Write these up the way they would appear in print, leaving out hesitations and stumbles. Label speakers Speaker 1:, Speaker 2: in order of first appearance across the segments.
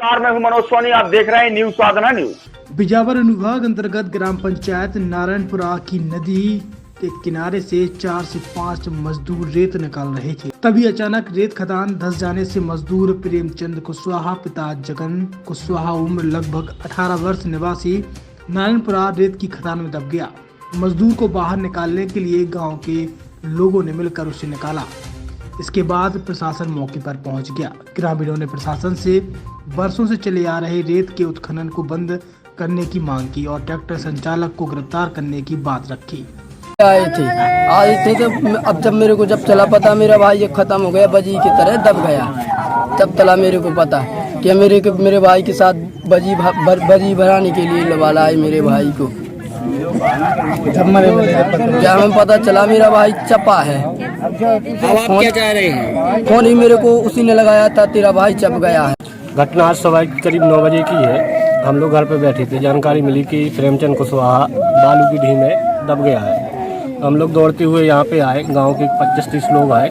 Speaker 1: नमस्कार, मैं हूं मनोज सोनी। आप देख रहे हैं न्यूज साधना न्यूज।
Speaker 2: बिजावर अनुभाग अंतर्गत ग्राम पंचायत नारायणपुरा की नदी के किनारे से 4 से 5 मजदूर रेत निकाल रहे थे। तभी अचानक रेत खदान धंस जाने से मजदूर प्रेमचंद कुशवाहा पिता जगन कुशवाहा उम्र लगभग 18 वर्ष निवासी नारायणपुरा रेत की खदान में दब गया। मजदूर को बाहर निकालने के लिए गाँव के लोगों ने मिलकर उसे निकाला। इसके बाद प्रशासन मौके पर पहुंच गया। ग्रामीणों ने प्रशासन से वर्षों से चले आ रहे रेत के उत्खनन को बंद करने की मांग की और ट्रैक्टर संचालक को गिरफ्तार करने की बात रखी।
Speaker 3: आए थे तो अब जब मेरे को चला पता मेरा भाई ये खत्म हो गया, बजी की तरह दब गया। तब चला मेरे को पता कि मेरे भाई के साथ बजी भराने के लिए वाला है मेरे भाई को। क्या हमें पता चला मेरा भाई चपा है।
Speaker 4: अब आप क्या चाह रहे हैं?
Speaker 3: फोन ही मेरे को उसी ने लगाया था, तेरा भाई चप गया है।
Speaker 5: घटना आज सुबह करीब 9 बजे की है। हम लोग घर पे बैठे थे, जानकारी मिली कि प्रेमचंद कुशवाहा बालू की ढीम में दब गया है। हम लोग दौड़ते हुए यहाँ पे आए, गांव के 25-30 लोग आए,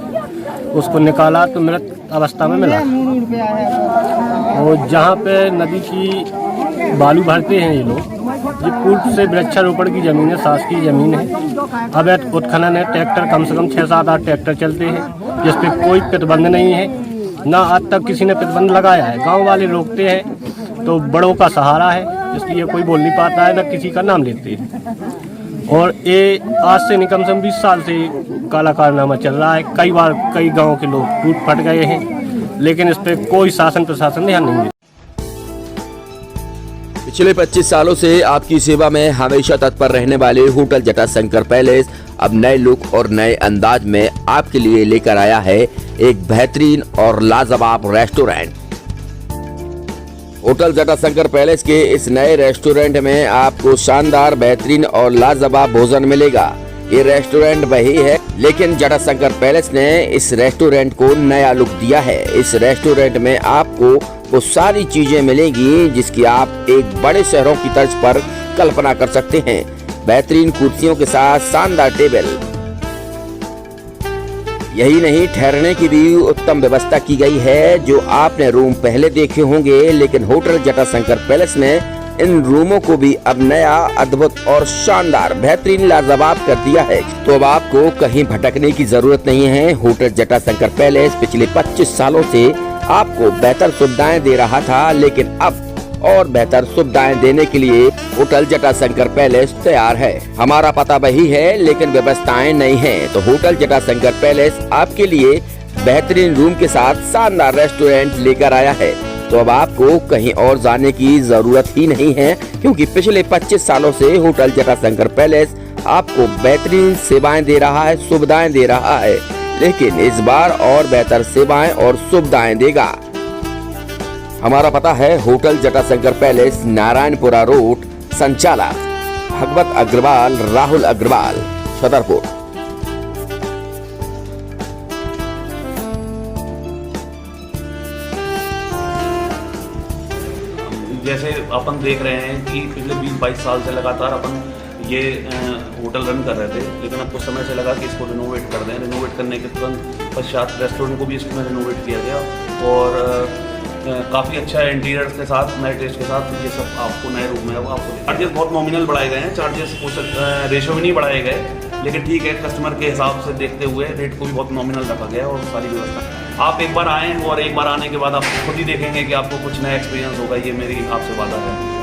Speaker 5: उसको निकाला तो मृत अवस्था में मिला। और जहाँ पे नदी की बालू भरते हैं ये लोग, ये पूर्व से वृक्षारोपण की जमीन है, शासकीय जमीन है। अब उत्खनन है, ट्रैक्टर कम से कम 6-7-8 ट्रैक्टर चलते हैं, जिस पे कोई प्रतिबंध नहीं है, ना आज तक किसी ने प्रतिबंध लगाया है। गांव वाले रोकते हैं तो बड़ों का सहारा है, इसलिए कोई बोल नहीं पाता है, ना किसी का नाम लेते हैं। और ये आज से नहीं कम से कम 20 साल से काला कारनामा चल रहा है। कई बार कई गाँव के लोग टूट फट गए हैं, लेकिन इस पर कोई शासन प्रशासन ध्यान नहीं देता।
Speaker 6: पिछले 25 सालों से आपकी सेवा में हमेशा तत्पर रहने वाले होटल जटाशंकर पैलेस अब नए लुक और नए अंदाज में आपके लिए लेकर आया है एक बेहतरीन और लाजवाब रेस्टोरेंट। होटल जटाशंकर पैलेस के इस नए रेस्टोरेंट में आपको शानदार, बेहतरीन और लाजवाब भोजन मिलेगा। ये रेस्टोरेंट वही है, लेकिन जटाशंकर पैलेस ने इस रेस्टोरेंट को नया लुक दिया है। इस रेस्टोरेंट में आपको वो सारी चीजें मिलेंगी जिसकी आप एक बड़े शहरों की तर्ज पर कल्पना कर सकते हैं। बेहतरीन कुर्सियों के साथ शानदार टेबल, यही नहीं, ठहरने की भी उत्तम व्यवस्था की गई है। जो आपने रूम पहले देखे होंगे, लेकिन होटल जटाशंकर पैलेस ने इन रूमों को भी अब नया, अद्भुत और शानदार, बेहतरीन, लाजवाब कर दिया है। तो अब आपको कहीं भटकने की जरूरत नहीं है। होटल जटाशंकर पैलेस पिछले 25 सालों से आपको बेहतर सुविधाएं दे रहा था, लेकिन अब और बेहतर सुविधाएं देने के लिए होटल जटाशंकर पैलेस तैयार है। हमारा पता वही है, लेकिन व्यवस्थाएं नहीं हैं। तो होटल जटाशंकर पैलेस आपके लिए बेहतरीन रूम के साथ शानदार रेस्टोरेंट लेकर आया है। तो अब आपको कहीं और जाने की जरूरत ही नहीं है, क्योंकि पिछले 25 सालों से होटल जटाशंकर पैलेस आपको बेहतरीन सेवाएं दे रहा है, सुविधाएं दे रहा है, लेकिन इस बार और बेहतर सेवाएं और सुविधाएं देगा। हमारा पता है hotel Jatashankar palace, Narayanpura road, संचालक भगवत अग्रवाल, राहुल अग्रवाल, छतरपुर।
Speaker 7: जैसे अपन देख रहे हैं कि पिछले 20-22 साल से लगातार अपन ये होटल रन कर रहे थे, लेकिन अब कुछ समय से लगा कि इसको रिनोवेट कर दें। रिनोवेट करने के तुरंत पश्चात रेस्टोरेंट को भी इसमें रिनोवेट किया गया और काफ़ी अच्छा इंटीरियर के साथ, नए टेस्ट के साथ ये सब आपको नए रूम में आपको चार्जेस बहुत नॉमिनल बढ़ाए गए हैं। चार्जेस रेशो भी नहीं बढ़ाए गए, लेकिन ठीक है, कस्टमर के हिसाब से देखते हुए रेट को भी बहुत नॉमिनल रखा गया और सारी व्यवस्था। आप एक बार आएँ और एक बार आने के बाद आप खुद ही देखेंगे कि आपको कुछ नया एक्सपीरियंस होगा। ये मेरी आपसे वादा है।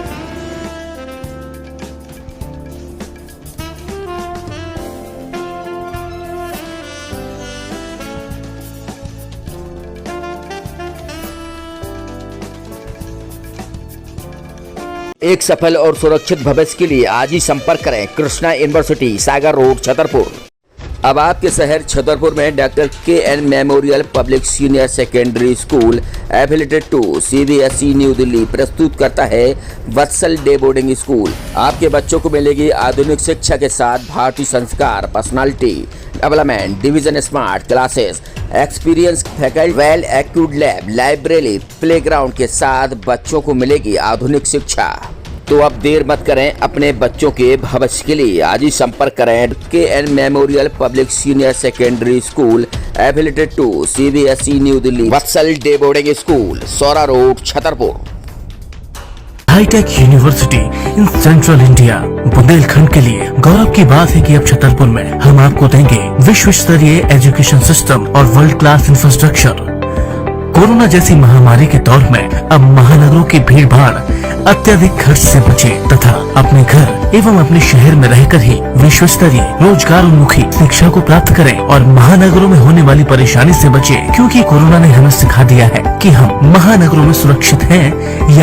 Speaker 6: एक सफल और सुरक्षित भविष्य के लिए आज ही संपर्क करें कृष्णा यूनिवर्सिटी, सागर रोड, छतरपुर। अब आपके शहर छतरपुर में doctor KN memorial public senior secondary school affiliated to CBSE new Delhi प्रस्तुत करता है वत्सल डे बोर्डिंग स्कूल। आपके बच्चों को मिलेगी आधुनिक शिक्षा के साथ भारतीय संस्कार, personality development, division smart classes, experience faculty, well accrued lab, library, playground के साथ बच्चों को मिलेगी आधुनिक शिक्षा। तो अब देर मत करें, अपने बच्चों के भविष्य के लिए आज ही संपर्क करें KN memorial public senior secondary school affiliated to CBSE new Delhi, Vatsal day boarding school, Saura road, Chhatarpur.
Speaker 8: Hitech university in central India. Bundelkhand के लिए गौरव की बात है कि अब छतरपुर में हम आपको देंगे विश्व स्तरीय एजुकेशन सिस्टम और वर्ल्ड क्लास इंफ्रास्ट्रक्चर। कोरोना जैसी महामारी के दौर में अब महानगरों की भीड़ भाड़ अत्यधिक खर्च से बचे तथा अपने घर एवं अपने शहर में रहकर ही विश्व स्तरीय रोजगार उन्मुखी शिक्षा को प्राप्त करें और महानगरों में होने वाली परेशानी से बचे, क्योंकि कोरोना ने हमें सिखा दिया है कि हम महानगरों में सुरक्षित हैं या